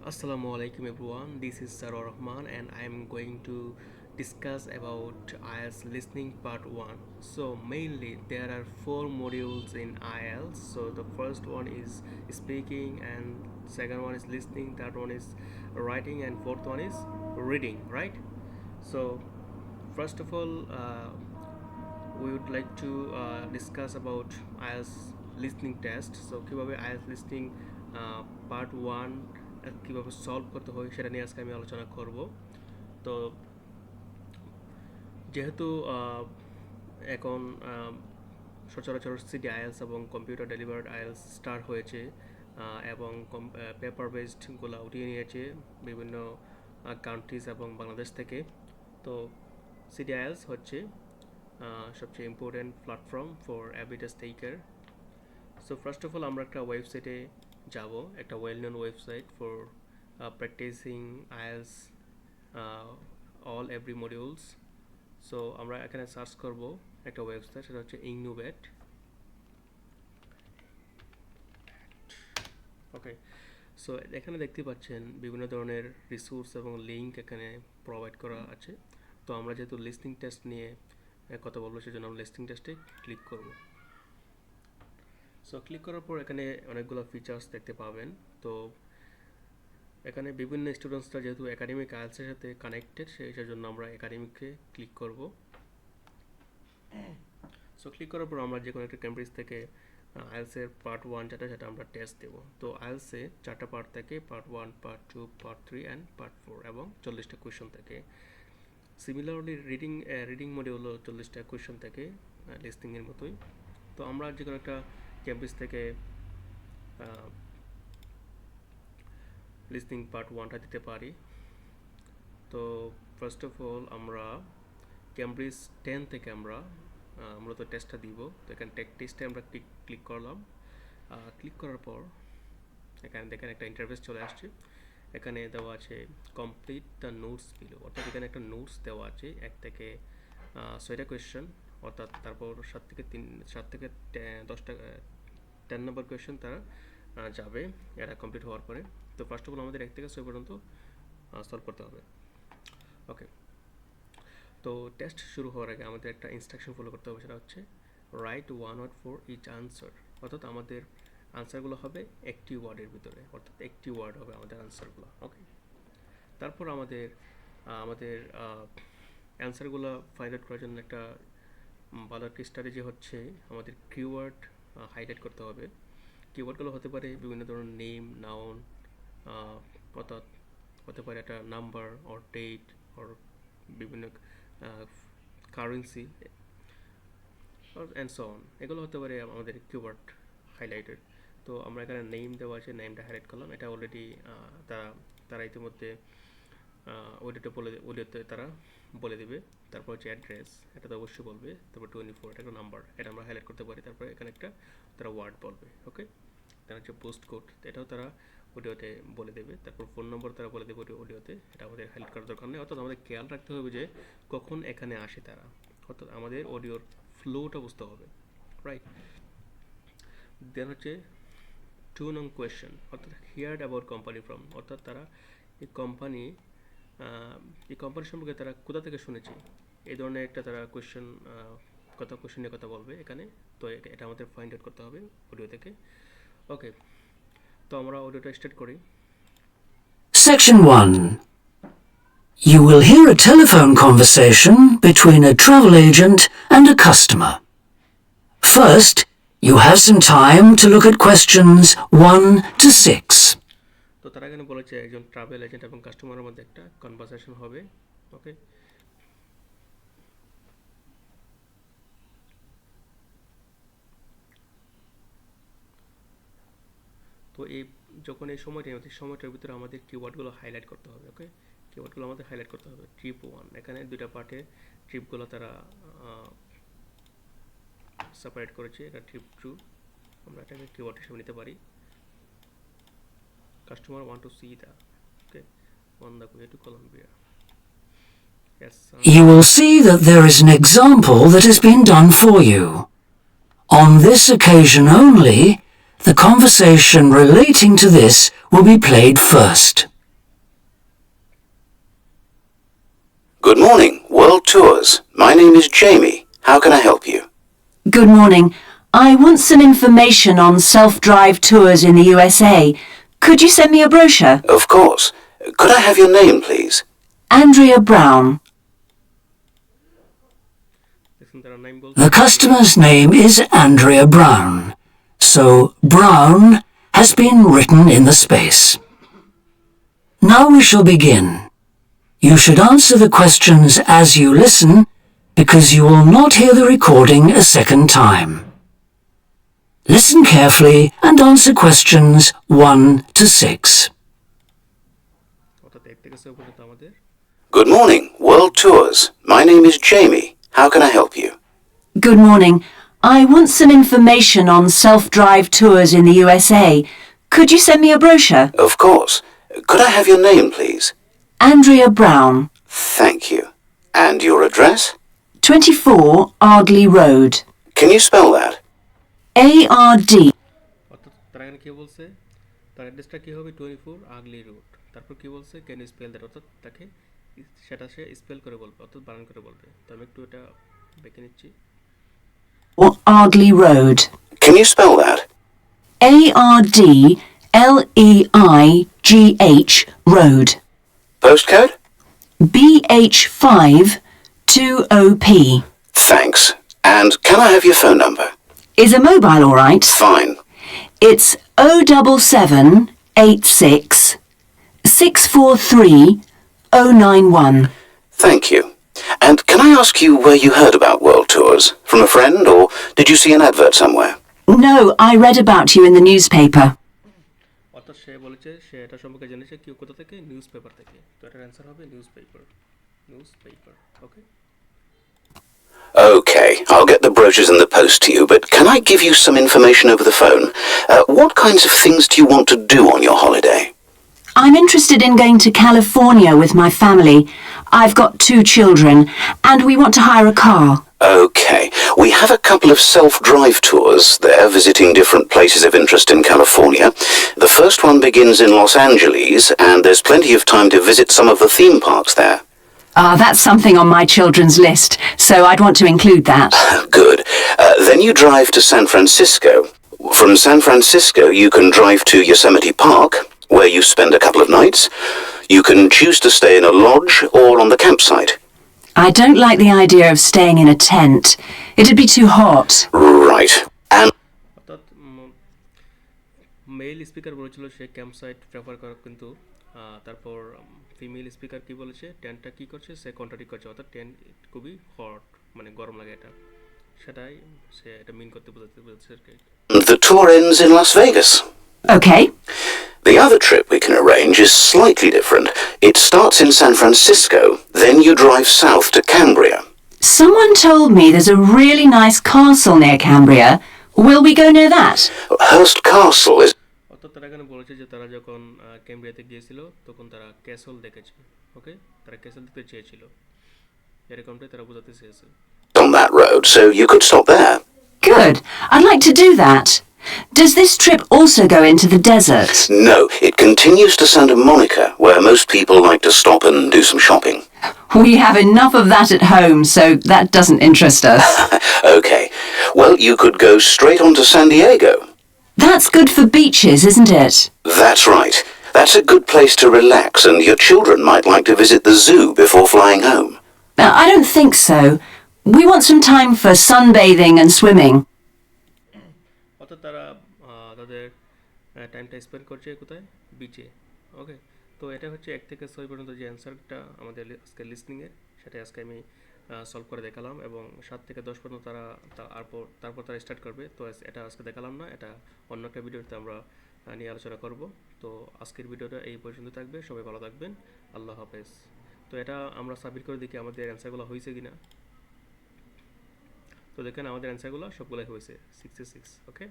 Assalamu alaikum everyone. This is Saror Rahman and I am going to discuss about IELTS listening part 1. So mainly there are four modules in IELTS. So the first one is speaking and second one is listening, third one is writing and fourth one is reading, right? So first of all we would like to discuss about IELTS listening test. So কিভাবে IELTS listening part 1 কিভাবে solve করতে হয় সেটা নিয়ে আজকে আমি আলোচনা করব। তো যেহেতু এখন সচরাচর সিডি আইএলস এবং কম্পিউটার ডেলিভার্ড আইএলস স্টার্ট হয়েছে এবং পেপার বেসডগুলো উঠিয়ে নিয়েছে বিভিন্ন কান্ট্রিজ এবং বাংলাদেশ থেকে। তো সিডি আইএলস হচ্ছে সবচেয়ে important platform for every test taker. So first of all আমরা একটা ওয়েবসাইটে যাব, একটা well known website for practising IELTS all every modules. So আমরা এখানে সার্চ করব একটা ওয়েবসাইট, সেটা হচ্ছে ইংনুবেট। ওকে, সো এখানে দেখতে পাচ্ছেন বিভিন্ন ধরনের রিসোর্স এবং লিঙ্ক এখানে প্রোভাইড করা আছে। তো আমরা যেহেতু লিসনিং টেস্ট নিয়ে কথা বলবো সেজন্য আমরা লিসনিং টেস্টে ক্লিক করব। সো ক্লিক করার পর এখানে অনেকগুলো ফিচার্স দেখতে পাবেন। তো এখানে বিভিন্ন স্টুডেন্টসরা যেহেতু একাডেমিক আইএলসের সাথে কানেক্টেড সেই জন্য আমরা একাডেমিকে ক্লিক করব। সো ক্লিক করার পর আমরা যে কোনো একটা ক্যাম্ব্রিজ থেকে আইএলসের পার্ট 1 যেটা সেটা আমরা টেস্ট দেব। তো আইএলসে 4টা পার্ট থাকে, part 1, part 2, part 3 and part 4 এবং 40টা কোয়েশ্চন থাকে। সিমিলারলি রিডিং মডিউলও 40টা কোয়েশ্চন থাকে লিসনিংয়ের মতোই। তো আমরা যে কোনো একটা ক্যাম্ব্রিজ থেকে লিসনিং পার্ট 1টা দিতে পারি। তো ফার্স্ট অফ অল আমরা ক্যামব্রিজ 10 থেকে আমরা মূলত টেস্টটা দিব। তো এখানে টেস্টে আমরা ক্লিক করলাম। ক্লিক করার পর এখানে দেখেন একটা ইন্টারফেস চলে আসছে। এখানে দেওয়া আছে কমপ্লিট দ্য নোটস বিলো, অর্থাৎ এখানে একটা নোটস দেওয়া আছে 1 থেকে 6টা কোয়েশ্চেন, অর্থাৎ তারপর 7 থেকে 10টা 10 নম্বর কোয়েশ্চেন তারা যাবে এটা কমপ্লিট হওয়ার পরে। তো ফার্স্ট অফ অল আমাদের 1 থেকে 6 পর্যন্ত সলভ করতে হবে। ওকে, তো টেস্ট শুরু হওয়ার আগে আমাদের একটা ইনস্ট্রাকশন ফলো করতে হবে, সেটা হচ্ছে write 1 word for each answer, অর্থাৎ আমাদের আনসারগুলো হবে একটি ওয়ার্ডের ভিতরে, অর্থাৎ একটি ওয়ার্ড হবে আমাদের আনসারগুলো। ওকে, তারপর আমাদের অ্যান্সারগুলো ফাইন্ড আউট করার জন্য একটা ভালো একটা স্ট্র্যাটেজি হচ্ছে আমাদের কিওয়ার্ড হাইলাইট করতে হবে। কিওয়ার্ডগুলো হতে পারে বিভিন্ন ধরনের নেম, নাউন, অর্থাৎ হতে পারে একটা নাম্বার অর ডেট অর বিভিন্ন কারেন্সি অ্যান্ড সো অন, এগুলো হতে পারে আমাদের কিওয়ার্ড হাইলাইটেড। তো আমরা এখানে নেম দেওয়া আছে, নেমটা হাইলাইট করলাম। এটা অলরেডি তারা ইতিমধ্যে অডিওতে তারা বলে দেবে। তারপর হচ্ছে অ্যাড্রেস, এটা তো অবশ্যই বলবে। তারপর 24, এটা একটা নাম্বার, এটা আমরা হাইলাইট করতে পারি। তারপরে এখানে একটা তারা ওয়ার্ড বলবে। ওকে, তার হচ্ছে পোস্ট কোড, এটাও তারা অডিওতে বলে দেবে। তারপর ফোন নম্বর তারা বলে দেবে অডিওতে, এটা আমাদের হাইলাইট করার দরকার নেই। অর্থাৎ আমাদের খেয়াল রাখতে হবে যে কখন এখানে আসে তারা, অর্থাৎ আমাদের অডিওর ফ্লোটা বুঝতে হবে, রাইট। দেন হচ্ছে 2 নং কোয়েশ্চেন, অর্থাৎ হিয়ার্ড অ্যাবাউট কোম্পানি ফ্রম, অর্থাৎ তারা এই কোম্পানি সম্পর্কে তারা কোথা থেকে শুনেছে, এই ধরনের একটা তারা কোয়েশ্চেন নিয়ে কথা বলবে এখানে। তো এটা আমাদের ফাইন্ড আউট করতে হবে অডিও থেকে। ওকে, তো আমরা অডিওটা স্টার্ট করি। Section 1. You will hear a telephone conversation between a travel agent and a customer. First, you have some time to look at questions 1 to 6. তো তারা এখানে বলেছে একজন ট্রাভেল এজেন্ট এবং কাস্টমারের মধ্যে একটা কনভারসেশন হবে। ওকে, তো যখন এই সময়টার ভিতরে আমাদের কিওয়ার্ডগুলো হাইলাইট করতে হবে। ওকে, কিওয়ার্ডগুলো আমাদের হাইলাইট করতে হবে। ট্রিপ 1, এখানে 2টা পার্টে ট্রিপগুলো তারা সেপারেট করেছে। এটা ট্রিপ 2, আমরা এটাকে কিওয়ার্ড হিসেবে নিতে পারি। Customer want to see the, okay, on the way to Colombia. You will see that there is an example that has been done for you. On this occasion only, the conversation relating to this will be played first. Good morning, World Tours. My name is Jamie. How can I help you? Good morning. I want some information on self-drive tours in the USA. Could you send me a brochure? Of course. Could I have your name, please? Andrea Brown. দেখুন তারা নাম বলছে The customer's name is Andrea Brown, so Brown has been written in the space. Now we shall begin. You should answer the questions as you listen, because you will not hear the recording a second time. Listen carefully and answer questions 1 to 6. অর্থাৎ 1 থেকে 6 পর্যন্ত আমাদের Good morning, World Tours. My name is Jamie. How can I help you? Good morning. I want some information on self-drive tours in the USA. Could you send me a brochure? Of course. Could I have your name, please? Andrea Brown, Thank you. And your address? 24 Ardley Road. Can you spell that? A-R-D. অর্থাৎ তারা এখানে কি বলছে তার অ্যাড্রেসটা কি হবে 24 আগলি road তারপর কি বলছে ক্যান ইউ স্পেল দ্যাট অর্থাৎ তাকে সেটা সে স্পেল করে বলবে অর্থাৎ বানান করে বলবে তো আমি একটু এটা দেখে নিচ্ছি Or Ardley Road. Can you spell that? A-R-D-L-E-I-G-H Road. Postcode? BH5 2OP. Thanks. And can I have your phone number? Is a mobile all right? Fine. It's 07786 643 091. Thank you. And can I ask you where you heard about World Tours? From a friend, or did you see an advert somewhere? No, I read about you in the newspaper. অর্থাৎ সে বলেছে সে এটা সম্পর্কে জেনেছে কি কোথা থেকে news paper থেকে তো এটার অ্যান্সার হবে news paper okay Okay, I'll get the brochures in the post to you, but can I give you some information over the phone? What kinds of things do you want to do on your holiday? I'm interested in going to California with my family. I've got 2 children, and we want to hire a car. Okay, we have a couple of self-drive tours there visiting different places of interest in California. The first one begins in Los Angeles, and there's plenty of time to visit some of the theme parks there. That's something on my children's list, so I'd want to include that. Good. Then you drive to San Francisco. From San Francisco, you can drive to Yosemite Park, where you spend a couple of nights. You can choose to stay in a lodge or on the campsite. I don't like the idea of staying in a tent. It'd be too hot. Right. And অর্থাৎ mail speaker বলেছিল সে camp site prefer করে কিন্তু তারপর female speaker কি বলেছে টেন্টটা কি করছে সে contradict করছে অর্থাৎ টেন্ট খুবই হট মানে গরম লাগে এটা সেটাই সে এটা মিন করতে বোঝাচ্ছে আর কি the tour ends in Las Vegas. Okay. The other trip we can arrange is slightly different. It starts in San Francisco, then you drive south to Cambria. Someone told me there's a really nice castle near Cambria. Will we go near that? Hearst Castle is অর্থাৎ তারা এখানে বলেছে যে তারা যখন ক্যামব্রিয়াতে গিয়েছিল তখন তারা ক্যাসল দেখেছে ওকে তারা ক্যাসল দেখতে চেয়েছিল এরকমটাই তারা বোঝাতে চেয়েছে on that road, so you could stop there. Good. I'd like to do that. Does this trip also go into the desert? No, it continues to Santa Monica, where most people like to stop and do some shopping. We have enough of that at home, so that doesn't interest us. Okay, well, you could go straight on to San Diego. That's good for beaches, isn't it? That's right. That's a good place to relax, and your children might like to visit the zoo before flying home. I don't think so. We want some time for sunbathing and swimming. অর্থাৎ তারা তাদের টাইমটা spend করছে কোথায় বিচে ওকে তো এটা হচ্ছে 1 থেকে 6 পর্যন্ত যে অ্যান্সারটা আমাদের আজকে লিসনিংয়ের সেটা আজকে আমি সলভ করে দেখালাম এবং 7 থেকে 10 পর্যন্ত তারা তারপর তারা স্টার্ট করবে তো এটা আজকে দেখালাম না এটা অন্য একটা ভিডিওতে আমরা নিয়ে আলোচনা করব তো আজকের ভিডিওটা এই পর্যন্ত থাকবে সবাই ভালো থাকবেন আল্লাহ হাফেজ তো এটা আমরা সাবমিট করে দেখি আমাদের অ্যান্সারগুলো হয়েছে কিনা তো দেখেন আমাদের অ্যান্সারগুলো সবগুলোই হয়েছে 66 ওকে